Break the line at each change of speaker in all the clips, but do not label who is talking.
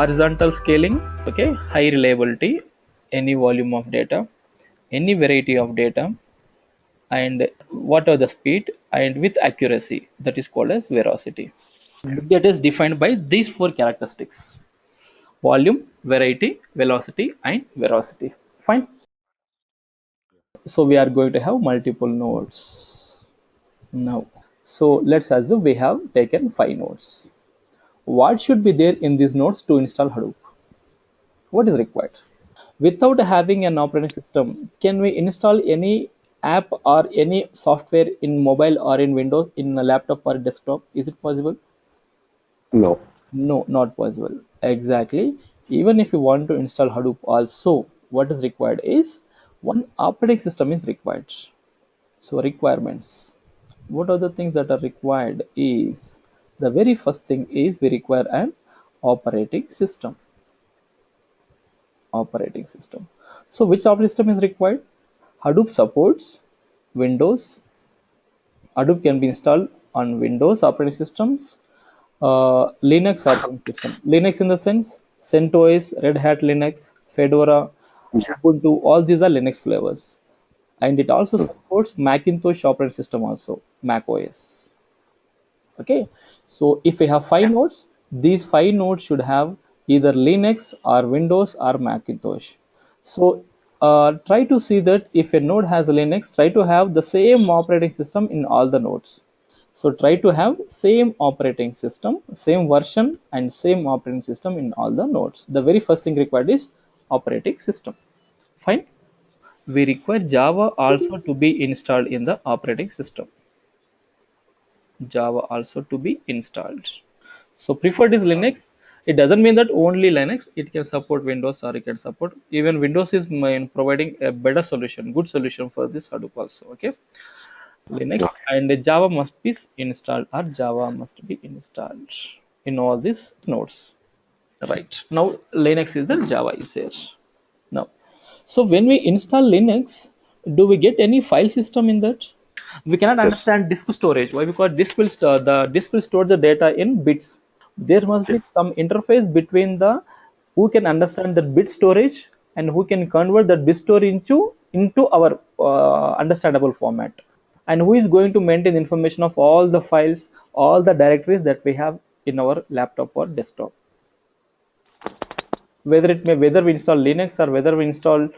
horizontal scaling, okay, high reliability, any volume of data, any variety of data, and what are the speed, and with accuracy, that is called as veracity. Big data is defined by these four characteristics: volume, variety, velocity, and veracity. Fine. So we are going to have multiple nodes now. So let's assume we have taken 5 nodes. What should be there in these nodes to install Hadoop? What is required? Without having an operating system, can we install any app or any software in mobile or in Windows, in a laptop or desktop? Is it possible?
No.
No, not possible. Exactly. Even if you want to install Hadoop also, what is required is one operating system is required. So requirements. What are the things that are required is, the very first thing is we require an operating system. Operating system. So which operating system is required? Hadoop supports Windows. Hadoop can be installed on Windows operating systems, Linux operating system. Linux in the sense CentOS, Red Hat Linux, Fedora,
Yeah.
Ubuntu. All these are Linux flavors, and it also supports Macintosh operating system also, Mac OS. Okay, so if we have 5 nodes, these 5 nodes should have either Linux or Windows or Macintosh. So try to see that if a node has Linux, try to have the same operating system in all the nodes. So try to have same operating system, same version, and same operating system in all the nodes. The very first thing required is operating system. Fine. We require Java also to be installed in the operating system. Java also to be installed. So preferred is Linux. It doesn't mean that only Linux. It can support Windows, or it can support even Windows is providing a better solution, good solution for this Hadoop also. Okay, Linux
Okay.
and Java must be installed, or Java must be installed in all these nodes. Right now, Linux is there, Java is there. Now, so when we install Linux, do we get any file system in that? We cannot
Yes.
understand disk storage. Why? Because the disk will store the data in bits. There must
Yes.
be some interface between the who can understand the bit storage and who can convert that bit storage into our understandable format, and who is going to maintain information of all the files, all the directories that we have in our laptop or desktop. Whether we install Linux or whether we install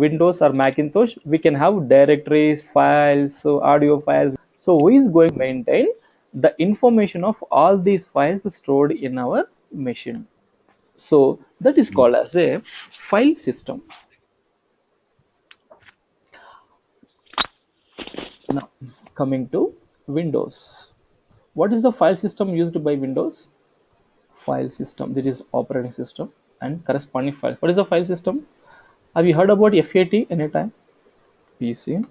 Windows or Macintosh, we can have directories, files, so audio files. So who is going to maintain the information of all these files stored in our machine? So that is called as a file system. Now coming to Windows, what is the file system used by Windows? File system, that is operating system and corresponding files. What is the file system? Have you heard about FAT anytime? PC,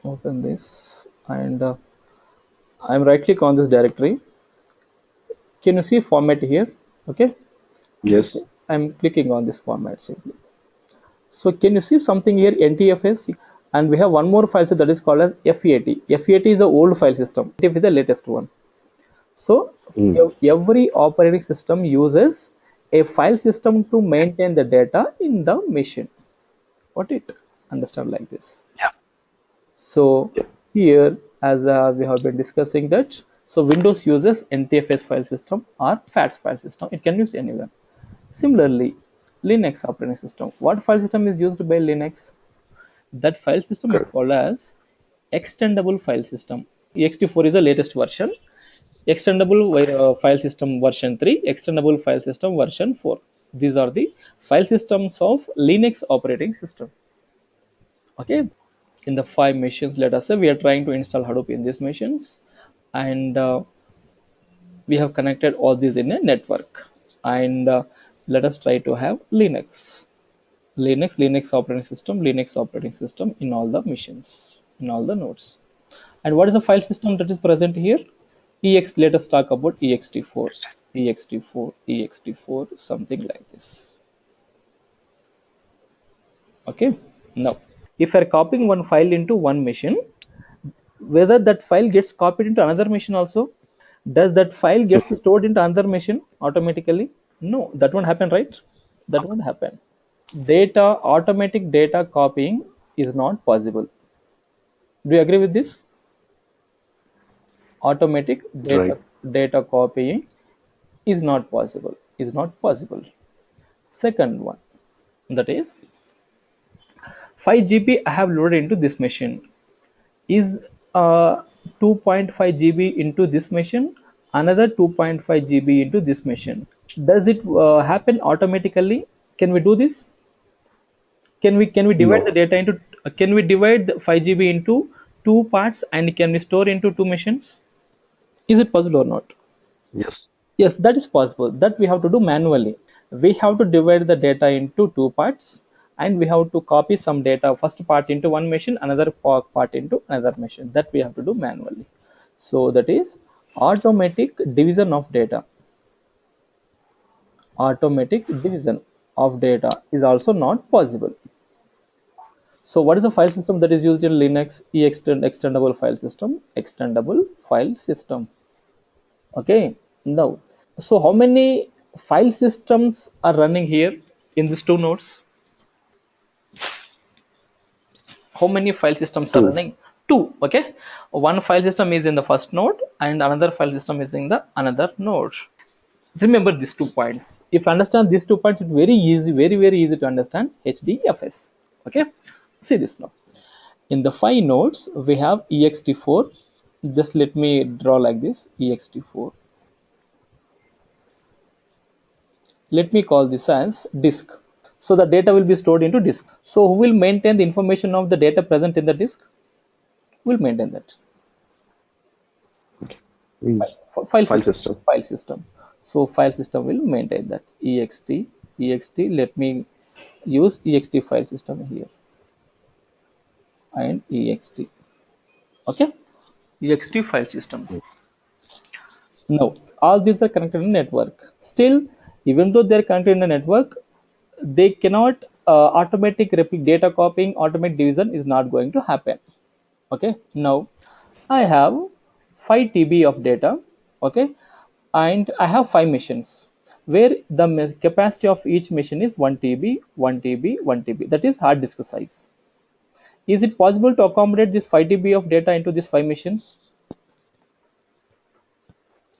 open this, and I'm right click on this directory. Can you see format here? Okay,
Yes.
I'm clicking on this format simply. So can you see something here, NTFS? And we have one more file system that is called as FAT. FAT is the old file system. NTFS is the latest one. So
Mm.
every operating system uses a file system to maintain the data in the machine. What it understand like this?
Yeah.
So
Yeah.
here, as we have been discussing that, so Windows uses NTFS file system or FATS file system. It can use anywhere. Similarly, Linux operating system. What file system is used by Linux? That file system is
Correct.
called as extendable file system. ext4 is the latest version. Extendable file system version 3, extendable file system version 4. These are the file systems of Linux operating system. Okay, in the 5 machines, let us say we are trying to install Hadoop in these machines, and we have connected all these in a network, and let us try to have Linux operating system in all the machines, in all the nodes. And what is the file system that is present here? Let us talk about ext4, ext4, something like this. Okay, now if I are copying one file into one machine, whether that file gets copied into another machine also, Does that file gets stored into another machine automatically? No, that won't happen, right? That won't happen. Automatic data copying is not possible. Do you agree with this? Automatic
Right.
data copying is not possible. Is not possible. Second one, that is 5 GB I have loaded into this machine. Is 2.5 GB into this machine, another 2.5 GB into this machine. Does it happen automatically? Can we do this? Can we divide the
No.
data into can we divide the 5 GB into two parts and can we store into two machines? Is it possible or not?
Yes.
Yes, that is possible. That we have to do manually. We have to divide the data into two parts and we have to copy some data, first part into one machine, another part into another machine. That we have to do manually. So that is automatic division of data. Automatic division of data is also not possible. So what is a file system that is used in Linux? Extendable file system. Extendable file system. Okay. Now, so how many file systems are running here in these two nodes? How many file systems are
Two.
running? Two. Okay. One file system is in the first node and another file system is in the another node. Remember these 2 points. If you understand these 2 points, it's very easy, very easy to understand HDFS. Okay. See this now. In the 5 nodes, we have ext4. Just let me draw like this, ext4. Let me call this as disk. So the data will be stored into disk. So who will maintain the information of the data present in the disk? Who will maintain that?
Mm.
File
File
system.
system.
File system. So file system will maintain that. Ext. Let me use ext file system here and ext. Okay. Ext file systems. Now, all these are connected in a network. Still, even though they're connected in a network, they cannot automatic data copying, automatic division is not going to happen. Okay. Now, I have 5 TB of data. Okay. And I have 5 machines where the capacity of each machine is 1 TB, 1 TB, 1 TB. That is hard disk size. Is it possible to accommodate this 5 TB of data into these 5 machines?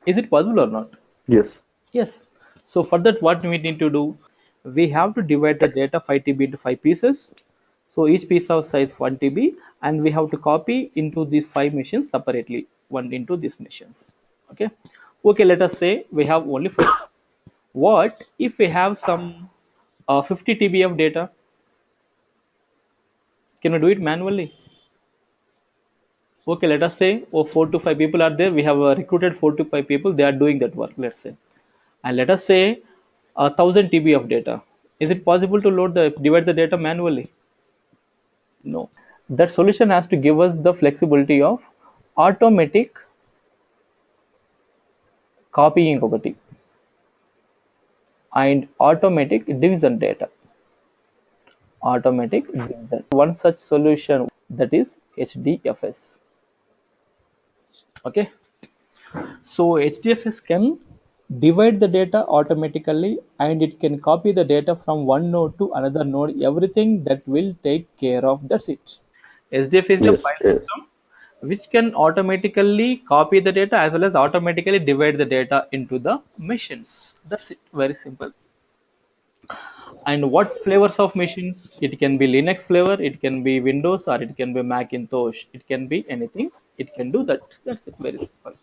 Is it possible or not?
Yes.
Yes. So for that, what we need to do, we have to divide the data 5 TB into 5 pieces. So each piece of size 1 TB, and we have to copy into these 5 machines separately, one into these machines. Okay. Okay. Let us say we have only 5. What if we have some 50 TB of data? Can we do it manually? Okay. Let us say, oh, 4 to 5 people are there. We have recruited 4 to 5 people. They are doing that work. Let's say, and let us say 1,000 TB of data. Is it possible to divide the data manually? No. That solution has to give us the flexibility of automatic copying ఒకటి and automatic division data. Automatic division. One such solution, that is HDFS. Okay. So HDFS can divide the data automatically and it can copy the data from one node to another node. Everything that will take care of. That's it. HDFS is a
Yes.
file
Yes.
system which can automatically copy the data as well as automatically divide the data into the machines. That's it. Very simple. And what flavors of machines? It can be Linux flavor, it can be Windows, or it can be Macintosh. It can be anything. It can do that. That's it. Very simple.